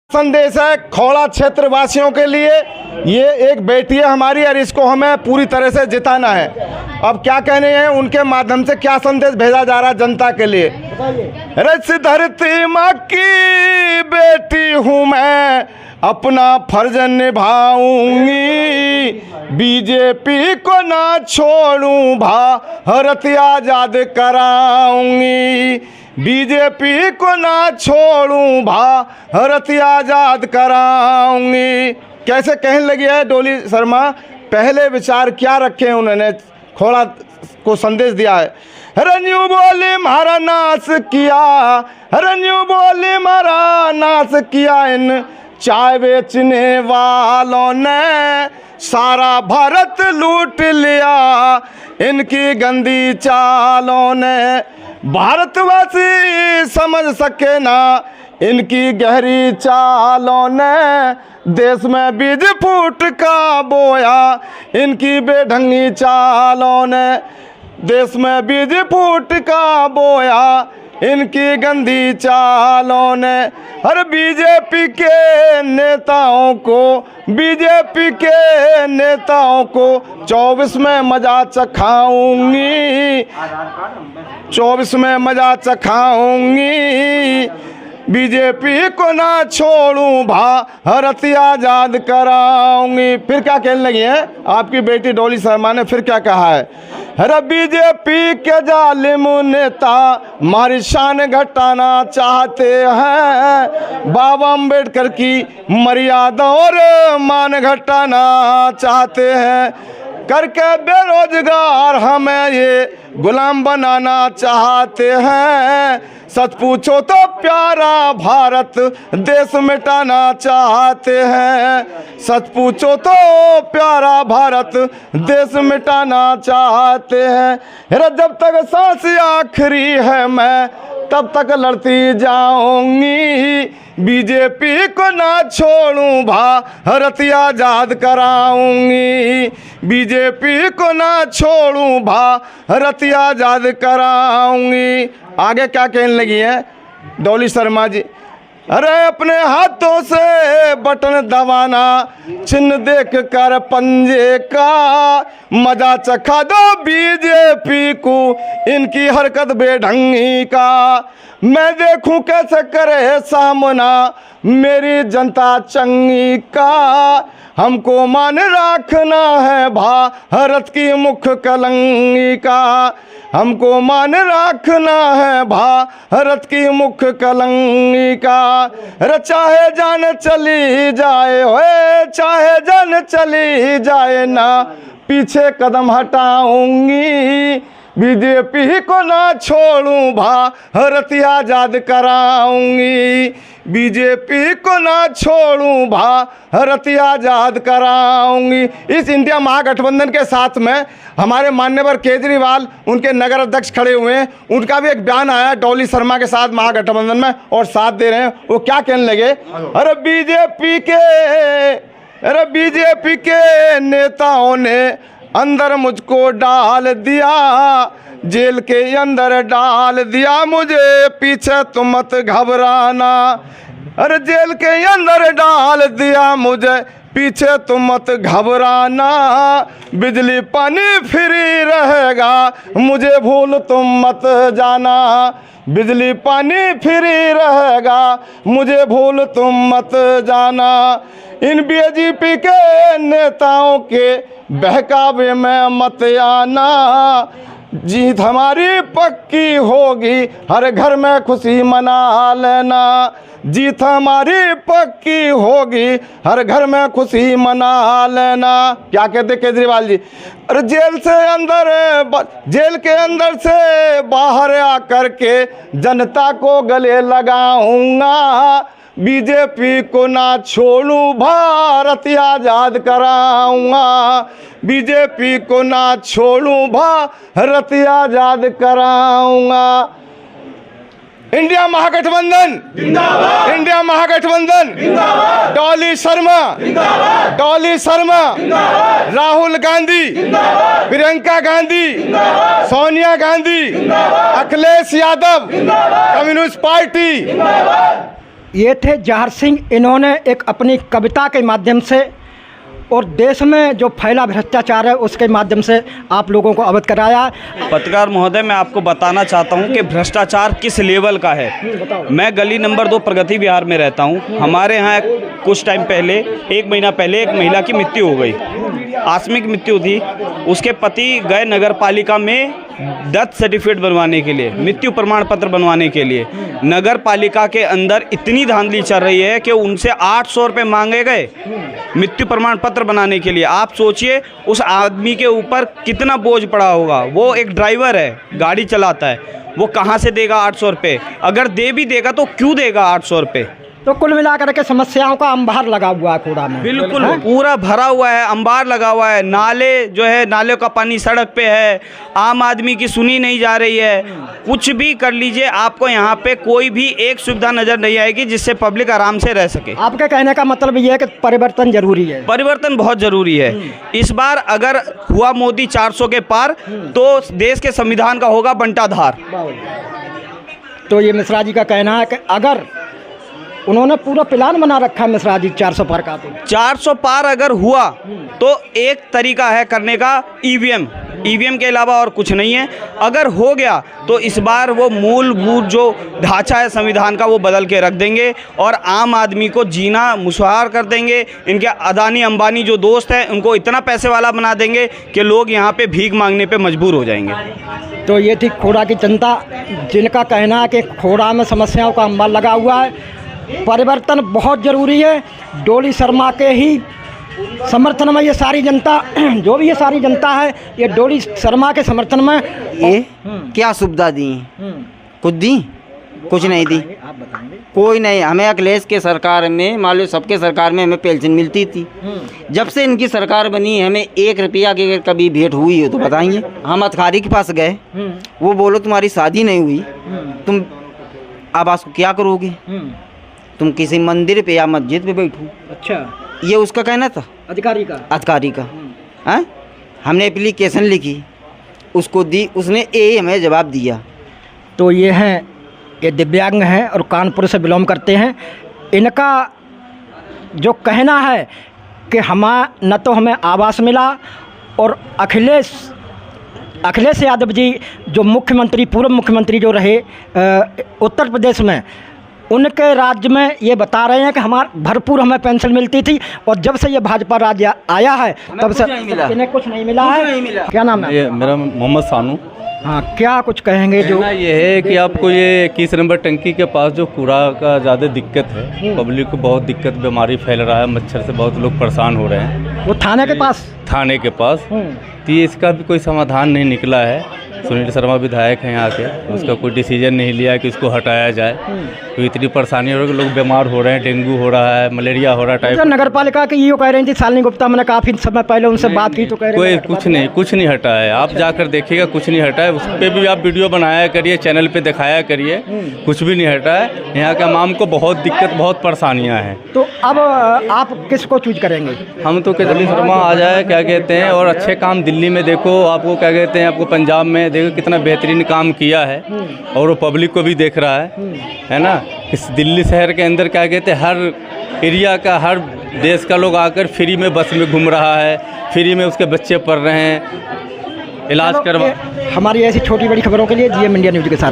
संदेश है खौड़ा क्षेत्र वासियों के लिए। ये एक बेटी है हमारी और इसको हमें पूरी तरह से जिताना है। अब क्या कहने हैं उनके माध्यम से क्या संदेश भेजा जा रहा है जनता के लिए। रस धरती माँ की बेटी हूँ मैं, अपना फर्ज निभाऊंगी, बीजेपी को ना छोड़ूं, भारत आजाद कराऊंगी, बीजेपी को ना छोड़ूं, भारत आजाद कराऊंगी। कैसे कहने लगी है डोली शर्मा, पहले विचार क्या रखे हैं उन्होंने, खोड़ा को संदेश दिया है। रन्यू बोले मारा नाश किया, रन्यू बोले मारा नाश किया, इन चाय बेचने वालों ने सारा भारत लूट लिया, इनकी गंदी चालों ने भारतवासी समझ सके ना, इनकी गहरी चालों ने देश में बीज फूट का बोया, इनकी बेढंगी चालों ने देश में बीज फूट का बोया, इनकी गंदी चालों ने। हर बीजेपी के नेताओं को, बीजेपी के नेताओं को 24 में मजा चखाऊंगी, 24 में मजा चखाऊंगी, बीजेपी को ना छोड़ूं, भारत आजाद कराऊंगी। फिर क्या कहने लगी है आपकी बेटी डोली शर्मा ने, फिर क्या कहा है। अरे बीजेपी के जालिम नेता हमारी शान घटाना चाहते हैं, बाबा अम्बेडकर की मर्यादा और मान घटाना चाहते हैं, करके बेरोजगार हमें ये गुलाम बनाना चाहते हैं, सच पूछो तो प्यारा भारत देश मिटाना चाहते हैं, सच पूछो तो प्यारा भारत देश मिटाना चाहते हैं। जब तक सांस आखिरी है मैं तब तक लड़ती जाऊंगी, बीजेपी को ना छोड़ूं, भारत आजाद कराऊंगी, बीजेपी को ना छोड़ूं, भारत आजाद कराऊंगी। आगे क्या कहने लगी है डोली शर्मा जी। अरे अपने हाथों से बटन दबाना, चिन्ह देख कर पंजे का मजा चखा दो बीजेपी को, इनकी हरकत बेढंगी का, मैं देखूं कैसे करे सामना मेरी जनता चंगी का, हमको मान रखना है भारत की मुख कलंगी का, हमको मान रखना है भारत की मुख कलंगी का। चाहे जान चली जाए होए, चाहे जान चली जाए ना, पीछे कदम हटाऊंगी, बीजेपी को ना छोड़ूं, भारत आजाद कराऊंगी, बीजेपी को ना छोड़ूं, भारत आजाद कराऊंगी। इस इंडिया महागठबंधन के साथ में हमारे माननीय केजरीवाल उनके नगर अध्यक्ष खड़े हुए हैं, उनका भी एक बयान आया डोली शर्मा के साथ महागठबंधन में और साथ दे रहे हैं। वो क्या कहने लगे, अरे बीजेपी के नेताओं ने अंदर मुझको डाल दिया, जेल के अंदर डाल दिया, मुझे पीछे तुम मत घबराना, अरे जेल के अंदर डाल दिया मुझे पीछे तुम मत घबराना, बिजली पानी फ्री रहेगा, मुझे भूल तुम मत जाना, बिजली पानी फ्री रहेगा, मुझे भूल तुम मत जाना। इन बीजेपी के नेताओं के बहकावे में मत आना, जीत हमारी पक्की होगी, हर घर में खुशी मना लेना, जीत हमारी पक्की होगी, हर घर में खुशी मना लेना। क्या कहते केजरीवाल जी, अरे जेल के अंदर से बाहर आकर के जनता को गले लगाऊंगा, बीजेपी को ना छोड़ूं, भारत आजाद कराऊंगा, बीजेपी को ना छोड़ूं, भारत आजाद कराऊंगा। इंडिया महागठबंधन जिंदाबाद, इंडिया महागठबंधन जिंदाबाद, डोली शर्मा जिंदाबाद, डोली शर्मा जिंदाबाद, राहुल गांधी जिंदाबाद, प्रियंका गांधी जिंदाबाद, सोनिया गांधी जिंदाबाद, अखिलेश यादव जिंदाबाद, कम्युनिस्ट पार्टी जिंदाबाद। ये थे जहर सिंह। इन्होंने एक अपनी कविता के माध्यम से और देश में जो फैला भ्रष्टाचार है उसके माध्यम से आप लोगों को अवगत कराया। पत्रकार महोदय, मैं आपको बताना चाहता हूं कि भ्रष्टाचार किस लेवल का है। मैं गली नंबर 2 प्रगति विहार में रहता हूं। हमारे यहाँ कुछ टाइम पहले, 1 महीना पहले, एक महिला की मृत्यु हो गई। आकस्मिक मृत्यु थी। उसके पति गए नगर पालिका में डेथ सर्टिफिकेट बनवाने के लिए, मृत्यु प्रमाण पत्र बनवाने के लिए। नगर पालिका के अंदर इतनी धांधली चल रही है कि उनसे 800 रुपये मांगे गए मृत्यु प्रमाण पत्र बनाने के लिए। आप सोचिए उस आदमी के ऊपर कितना बोझ पड़ा होगा। वो एक ड्राइवर है, गाड़ी चलाता है, वो कहाँ से देगा 800 रुपये? अगर दे भी देगा तो क्यों देगा 800 रुपये? तो कुल मिलाकर के समस्याओं का अंबार लगा हुआ है कूड़ा में। बिल्कुल पूरा भरा हुआ है, अंबार लगा हुआ है। नाले जो है, नाले का पानी सड़क पे है। आम आदमी की सुनी नहीं जा रही है। कुछ भी कर लीजिए, आपको यहाँ पे कोई भी एक सुविधा नज़र नहीं आएगी जिससे पब्लिक आराम से रह सके। आपके कहने का मतलब ये है कि परिवर्तन जरूरी है। परिवर्तन बहुत ज़रूरी है। इस बार अगर हुआ मोदी 400 के पार तो देश के संविधान का होगा बंटाधार। तो ये मिश्रा जी का कहना है कि अगर उन्होंने पूरा प्लान बना रखा है मिश्रा जी 400 पार का, तो 400 पार अगर हुआ तो एक तरीका है करने का, ईवीएम के अलावा और कुछ नहीं है। अगर हो गया तो इस बार वो मूलभूत जो ढांचा है संविधान का वो बदल के रख देंगे और आम आदमी को जीना मुश्वार कर देंगे। इनके अदानी अंबानी जो दोस्त हैं उनको इतना पैसे वाला बना देंगे कि लोग यहाँ पे भीख मांगने पे मजबूर हो जाएंगे। तो ये थी खोड़ा की जनता, जिनका कहना है कि खोड़ा में समस्याओं का अंबार लगा हुआ है। परिवर्तन बहुत ज़रूरी है। डोली शर्मा के ही समर्थन में ये सारी जनता, जो भी ये सारी जनता है, ये डोली शर्मा के समर्थन में। ये क्या सुविधा दी? कुछ दी? कुछ नहीं दी। आप बताएंगे? कोई नहीं। हमें अखिलेश के सरकार में, मान लो सबके सरकार में हमें पेंशन मिलती थी। जब से इनकी सरकार बनी हमें 1 रुपया की अगर कभी भेंट हुई हो तो बताइए। हम अधिकारी के पास गए, वो बोलो तुम्हारी शादी नहीं हुई, तुम आवास को क्या करोगे? तुम किसी मंदिर पे या मस्जिद पे बैठो। अच्छा, ये उसका कहना था अधिकारी का। हाँ, हमने एप्लीकेशन लिखी, उसको दी, उसने ये हमें जवाब दिया। तो ये हैं, ये दिव्यांग हैं और कानपुर से बिलोंग करते हैं। इनका जो कहना है कि न तो हमें आवास मिला, और अखिलेश यादव जी जो मुख्यमंत्री, पूर्व मुख्यमंत्री जो रहे उत्तर प्रदेश में, उनके राज्य में ये बता रहे हैं कि भरपूर हमें पेंशन मिलती थी, और जब से ये भाजपा राज्य आया है तब से इन्हें कुछ नहीं मिला है। क्या नाम है? ये मेरा मोहम्मद सानू। हाँ, क्या कुछ कहेंगे? जो ये है कि आपको ये 21 नंबर टंकी के पास जो कूड़ा का ज़्यादा दिक्कत है, पब्लिक को बहुत दिक्कत, बीमारी फैल रहा है, मच्छर से बहुत लोग परेशान हो रहे हैं। वो थाने के पास तो ये इसका भी कोई समाधान नहीं निकला है। सुनील शर्मा विधायक हैं यहाँ के, उसका कोई डिसीजन नहीं लिया कि इसको हटाया जाए। तो इतनी परेशानी हो रही है, लोग बीमार हो रहे हैं, डेंगू हो रहा है, मलेरिया हो रहा है। टाइप नगर पालिका की ये कह रही थी शालिनी गुप्ता, मैंने काफ़ी समय पहले उनसे बात की तो कह रहे हैं कुछ नहीं हटा है। आप जाकर देखिएगा, कुछ नहीं हटा है। उस पर भी आप वीडियो बनाया करिए, चैनल पे दिखाया करिए, कुछ भी नहीं हटा है। यहाँ के आवाम को बहुत दिक्कत, बहुत परेशानियाँ हैं। तो अब आप किसको चूज करेंगे? हम तो सुनील शर्मा आ जाए, क्या कहते हैं, और अच्छे काम दिल्ली में देखो, आपको क्या कहते हैं, आपको पंजाब में देखो कितना बेहतरीन काम किया है, और वो पब्लिक को भी देख रहा है ना। इस दिल्ली शहर के अंदर क्या कहते हैं, हर एरिया का, हर देश का लोग आकर फ्री में बस में घूम रहा है, फ्री में उसके बच्चे पढ़ रहे हैं, इलाज करवा। हमारी ऐसी छोटी बड़ी खबरों के लिए GM इंडिया न्यूज़ के साथ